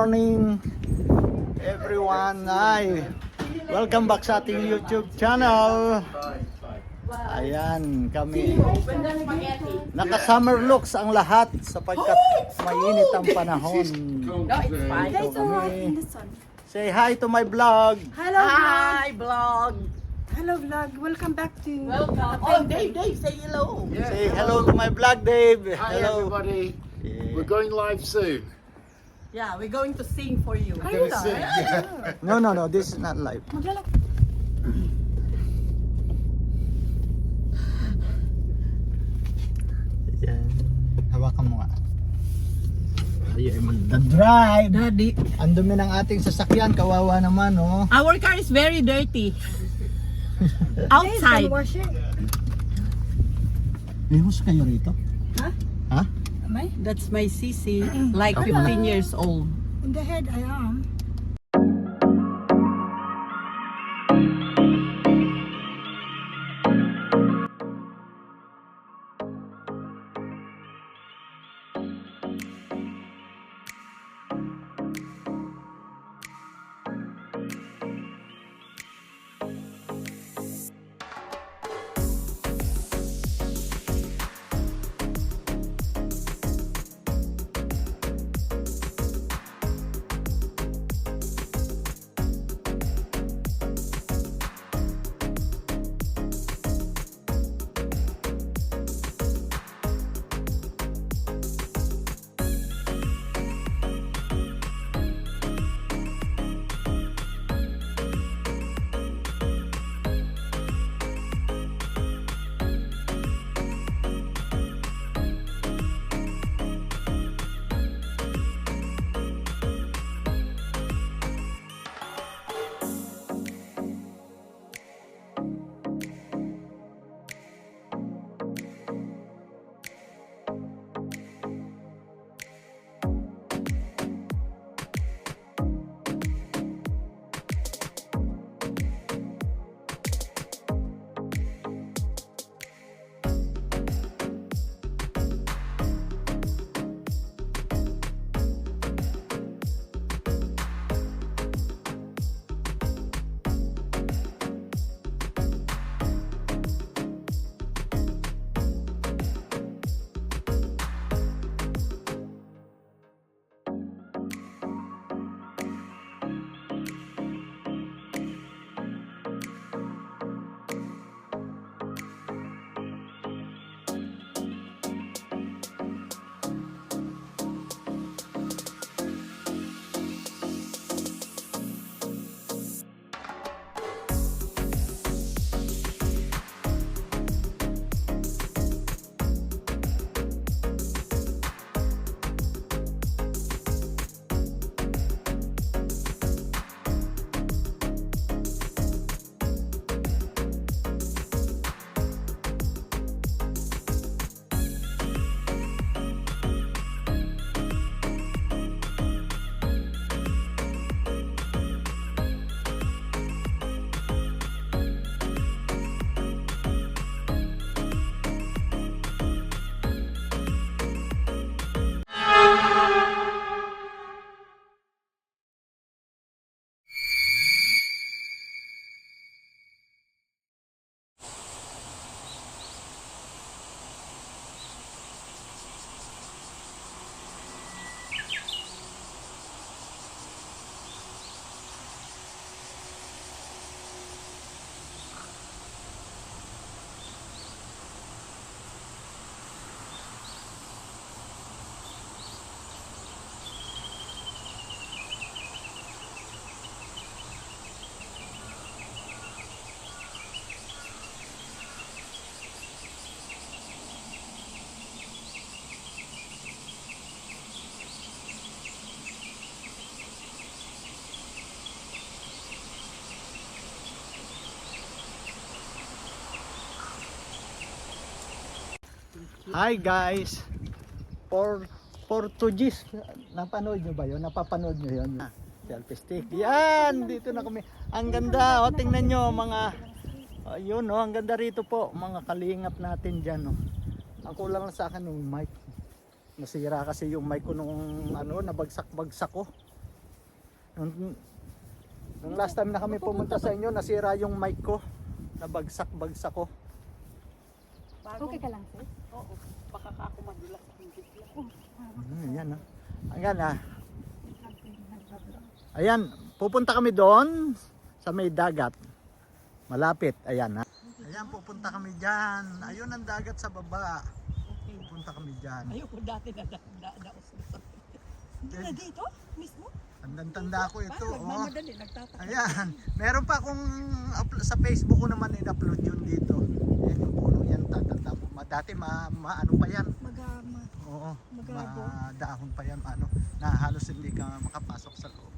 morning everyone. Welcome back sa ating YouTube channel. Ayan kami. Naka-summer looks ang lahat sapagkat mainit ang panahon. Ito kami. Say hi to my vlog. Hello Hi, vlog. Hello vlog. Welcome back to Welcome. Oh, Dave, say hello. Say hello to my vlog, Dave. Hi Hello. everybody. Yeah. We're going live soon. Yeah, we're going to sing for you. We're gonna sing. No, this is not live. Maglalak. Ayan. Hawakan mo nga. Ayan, mag-drive. Daddy, Ang dumi ng ating sasakyan, kawawa naman, oh. our car is very dirty. Outside. Wash it. Lihos kayo rito? Ha? Ha? Am I? That's my sisi, like 15 years old. In the head I am. Hi guys. Portuguese. Napanood nyo ba yun? Napapanood nyo yun? Selfie stick. Yan! Dito na kami. Ang ganda. O, tingnan nyo mga... Ayun o, ang ganda rito po. Mga kalingap natin dyan o. Ang kulang lang sa akin yung mic. Nasira kasi yung mic ko nung ano, nabagsak-bagsak ko. Nung last time na kami pumunta sa inyo, nasira yung mic ko. Nabagsak ko. Okay ka lang, sis? Oo. Baka ako madulas ang bigla. Ayan ah. Ayan ah. Ayan, pupunta kami doon sa may dagat. Malapit, ayan ha. Ayan, pupunta kami dyan. Ayun ang dagat sa baba. Pupunta kami dyan. Ayoko dati na daos. Hindi na dito? Mismo? Tandang-tanda ko ito. Oh. Nagmamadali, nagtataka. Ayan, meron pa akong sa Facebook ko naman in-upload yun dito. Ayan yung puno yan, tatanda mo. Dati ano pa yan. Oo, madahon pa yan. Ano, na halos hindi ka makapasok sa loob.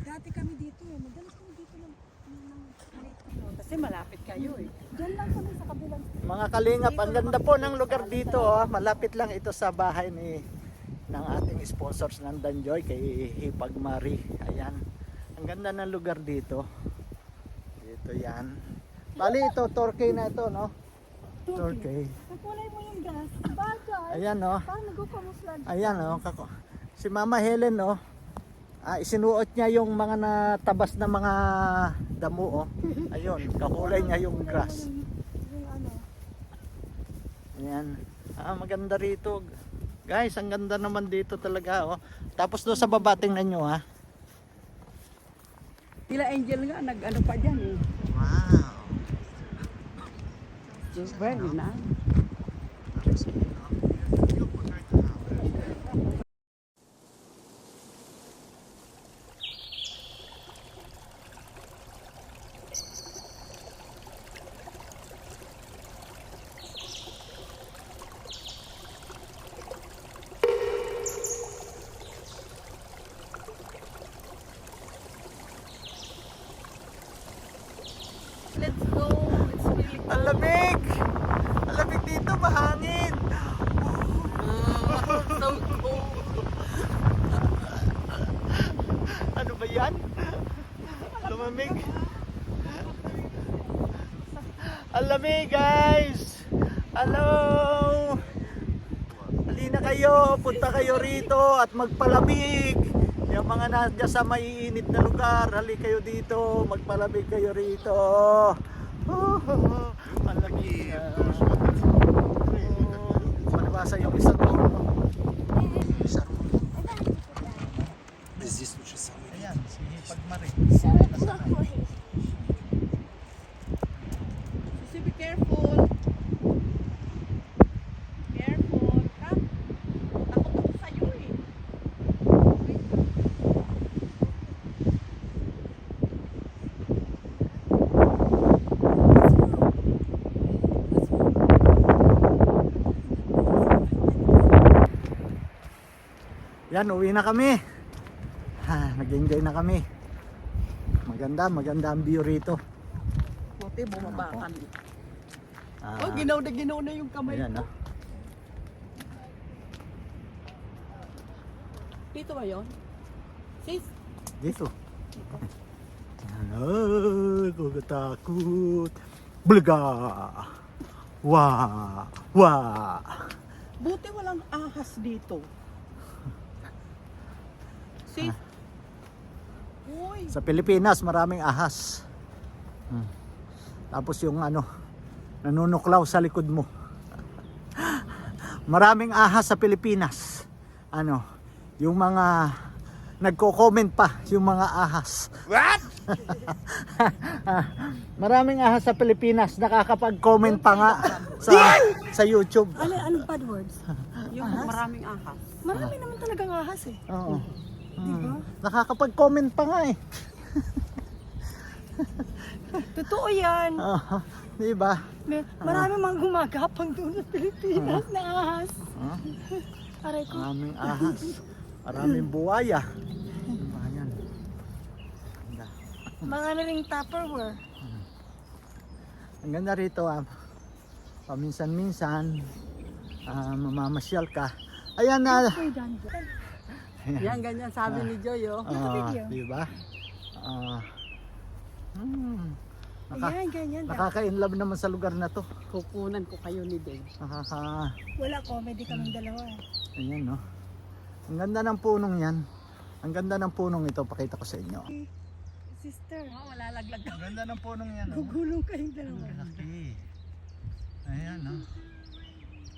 Dati kami dito eh. Madalas kami dito ng Kasi malapit kayo eh. Diyan lang kami sa kabilang. Mga kalingap, ang ganda po ng lugar dito. Oh. Malapit lang ito sa bahay ng ating sponsors ng Danjoy kay Hipag Marie. Ayan. Ang ganda ng lugar dito. Dito yan. Bali ito, Torquay na ito, no? Torquay. Nakulay mo yung gas. Bagay. Ayan, no? Parang nagkukamuslan. Ayan, no? Si Mama Helen, no? Isinuot niya yung mga natabas na mga damo, oh. Ayun, kakulay niya yung grass. Yung ano. Ayan. Maganda rito. Guys, ang ganda naman dito talaga, oh. Tapos doon sa baba, tingnan nyo, ha. Sila Angel nga, nag-ano pa dyan eh. Wow. Very nice. Let's go. It's really cold. Ang lamig! Ang lamig dito, mahangin! So cold. Ano ba yan? Lumamig. Ang lamig, guys! Hello! Halina kayo, punta kayo rito at magpalamig. Yung mga nandiyan sa maiinit na lugar, hali kayo dito, magpalamig kayo rito. Ang lamig. Malibasa yung isa to. Isa ro. Ayan, si Hipag Marie. So be careful. Careful. Ha? Takot ako sa'yo eh. Yan, uwi na kami. Nag-enjoy na kami. Maganda ang view rito. Buti bumaba kami. Ah, Oh, ginaw na yung kamay ayan, ko. ah. Dito ba yun? Sis? Dito. Ay, kakatakot. Bulaga! Wah! Wah! Buti walang ahas dito. Sis? Uy! Sa Pilipinas, maraming ahas. Tapos yung nanunuklaw sa likod mo. Maraming ahas sa Pilipinas. Yung mga nagko-comment pa, yung mga ahas. What? Maraming ahas sa Pilipinas, nakakapag-comment pa nga sa YouTube. Ano bad words? Yung maraming ahas. Marami naman talagang ahas eh. Oo. Diba? Nakakapag-comment pa nga eh. Totoo yan. Diba? Marami mga gumagapang doon sa Pilipinas na ahas. Aray ko. Maraming ahas. Maraming buwaya. Ayan. Ganda. Mga na ring Tupperware. Ang ganda rito paminsan-minsan mamamasyal ka. Ayan na. Uy, Dan. Yan, ganyan sabi ni Joy, oh. Naka-video. Diba? Ayan, ganyan. Nakaka-inlove naman sa lugar na to. Kukunan ko kayo ni Dave. Wala comedy kaming dalawa. Ayan, no? Ang ganda ng punong yan. Ang ganda ng punong ito, pakita ko sa inyo. Sister, Oo, lalaglag ka. Ang ganda ng punong yan. gugulong kayong dalawa. Laki. Ayan, oh.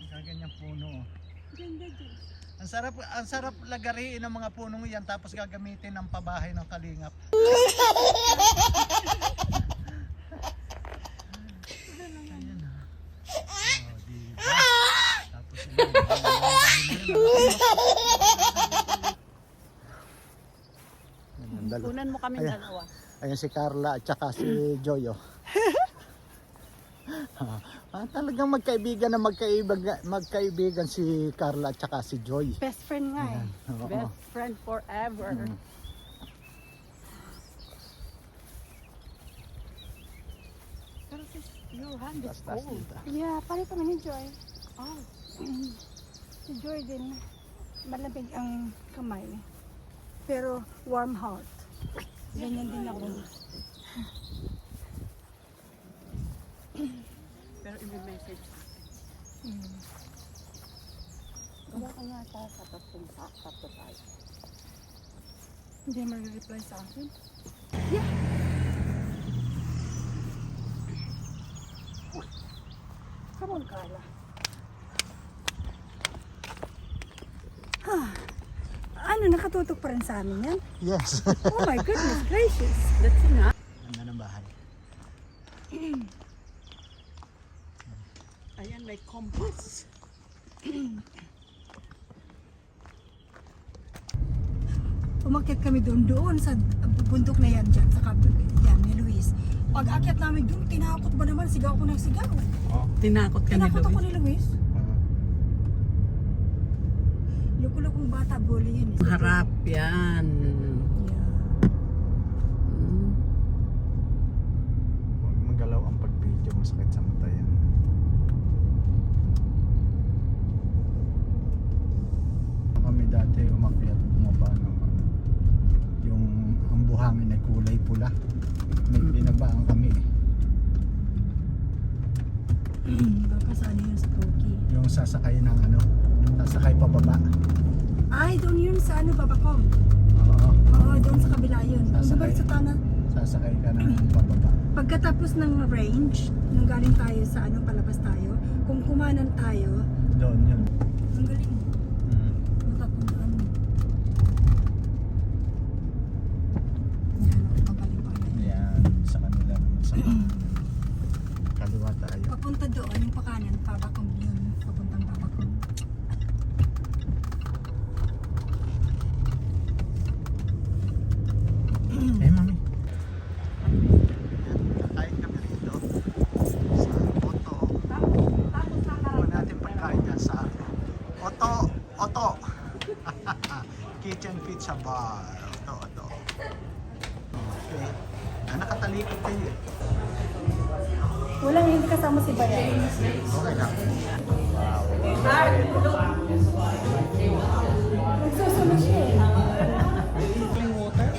Gaganyang puno. Oh. Ganda dyan. Ang sarap lagariin ng mga punong yan tapos gagamitin ng pabahay ng kalingap. Ayan, oh. Oh, diba? Tapos yun. Kunan mo kami Ayan. dalawa. Ayan si Carla at saka si Joyo. Talagang magkaibigan si Carla at saka si Joy. Best friend nga eh. Oo. Best friend forever. Mm. Pero sis, your hand is Taas-taas cold. dito. Yeah, pare kami ni Joy. Oh, Si Joy din, malamig ang kamay. Pero warm heart. Ganyan din ako. pero i-message. Wala ka nga sa tatlong sakto tayo. Hindi mag-reply sa akin. Come on, Carla. Ano, nakatutok pa rin sa amin yan? Yes. Oh my goodness gracious. Let's see nga. Ganda ng bahay. Ayan, may compass. Umakyat kami doon sa bundok na yan dyan, sa kabel yan ni Luis. Pag akyat namin doon, tinakot ba naman? Sigaw ko ng sigaw. Oh. Tinakot ka ni Tinakot ako Louie. ni Luis. Lukulukong bata, bully yun. Harap yan. Yeah. Huwag magalaw ang pag-video, masakit sa mata yan. Kami dati umakyat, bumaba naman. Yung ang buhangin ay kulay pula. May binabaan kami eh. Baka saan yun sa Toki. Yung sasakay ng ano, sasakay pababa. Ay, doon yun sa ano, Babacom. Oo, Oo, doon sa kabila yun. Doon Sasakay. sa tanan. sasakay ka ng pababa. Pagkatapos ng range, nung galing tayo sa ano, palabas tayo, kung kumanan tayo, Doon yun. ang galing. Matatandaan mo. Yan, magaling pa rin. Ayan, sa kanila naman sa kaliwa tayo. Papunta doon, yung pakanan, Babacom yun. Papuntang Babacom. Eh, mami. Kain kami rito sa Oto. Huwag natin pagkain dyan sa Oto. Kitchen Pizza Bar. Oto. Okay. Nakatalikod kayo eh. Walang hindi kasama si Bayan. Okay lang. Nagsusunod siya eh. Clean water?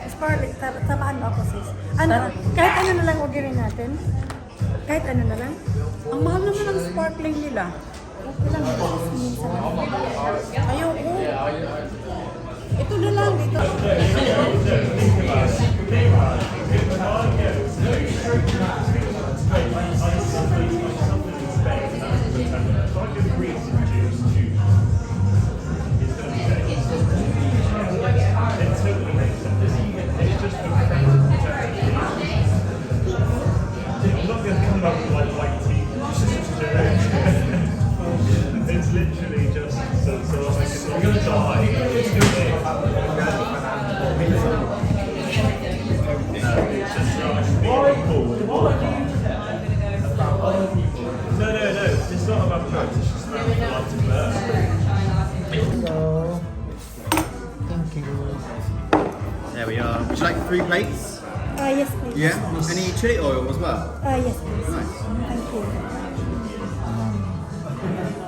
Sparling, tamaan mo ako sis. Ano, kahit ano na lang orderin natin. Kahit ano na lang. Ang mahal naman ng sparkling nila. Okay lang, minsan lang. Ayoko. Ito na lang. Ito. It's literally just so like if you're gonna die, it's gonna be. It's just like cool. No. It's not about drugs. It's just about life to birth. Hello. Thank you. There we are. Would you like 3 plates? Yes please. Yeah. Any chili oil as well? Yes please. Nice. Thank you.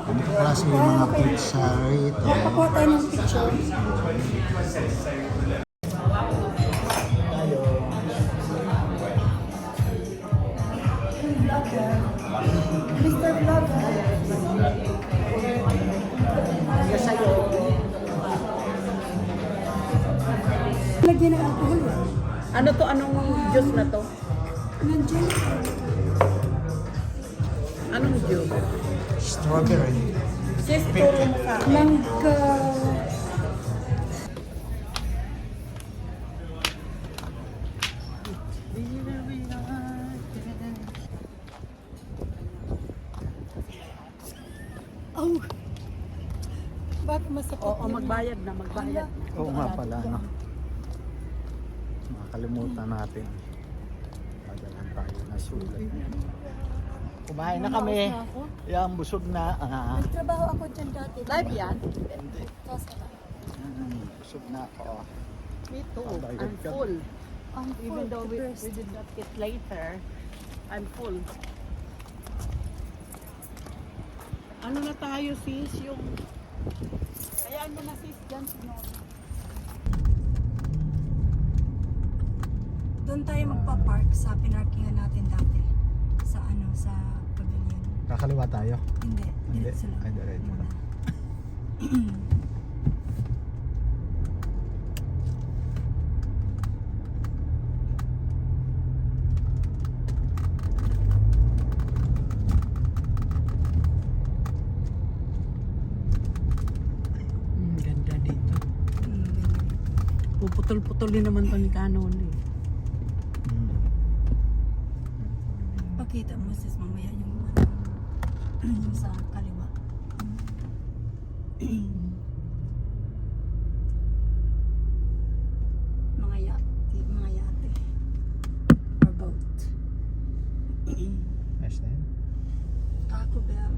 Ganito klase yung mga pizza rito. Pakuha tayo ng picture. Mr. Vlogger. Yes, sa'yo. Lagyan ng alcohol. Ano to? Anong juice na to? Nandiyan. Anong juice? Strawberry. Sis, turo mo sa akin. Mangga. Oh. Bakit masakit? Oo, magbayad na, magbayad. Oo nga pala, no? Makakalimutan natin. Pagdalan tayo na sulat. Kumain na kami. Yan, busog na. Nagtrabaho ako dyan dati. Live yan? Hindi. Busog na ako. Me too. Bayad I'm ka. full. Ang Even though we did not eat later, I'm full. Ano na tayo sis? Yung... Hayaan mo na sis dyan. Doon tayo magpa-park sa pinarkingan natin dati. Sa ano, sa pavilion. Kakaliwa tayo. Hindi, Hindi. diretso lang. Ay, diretso lang. Ganda dito. Ganyan. Puputol-putol din naman to ni Kanon eh. Pakita mo sis mamaya yung yung sa kaliwa. Mga yate. Or boat. Nice na yun. Taco Bell.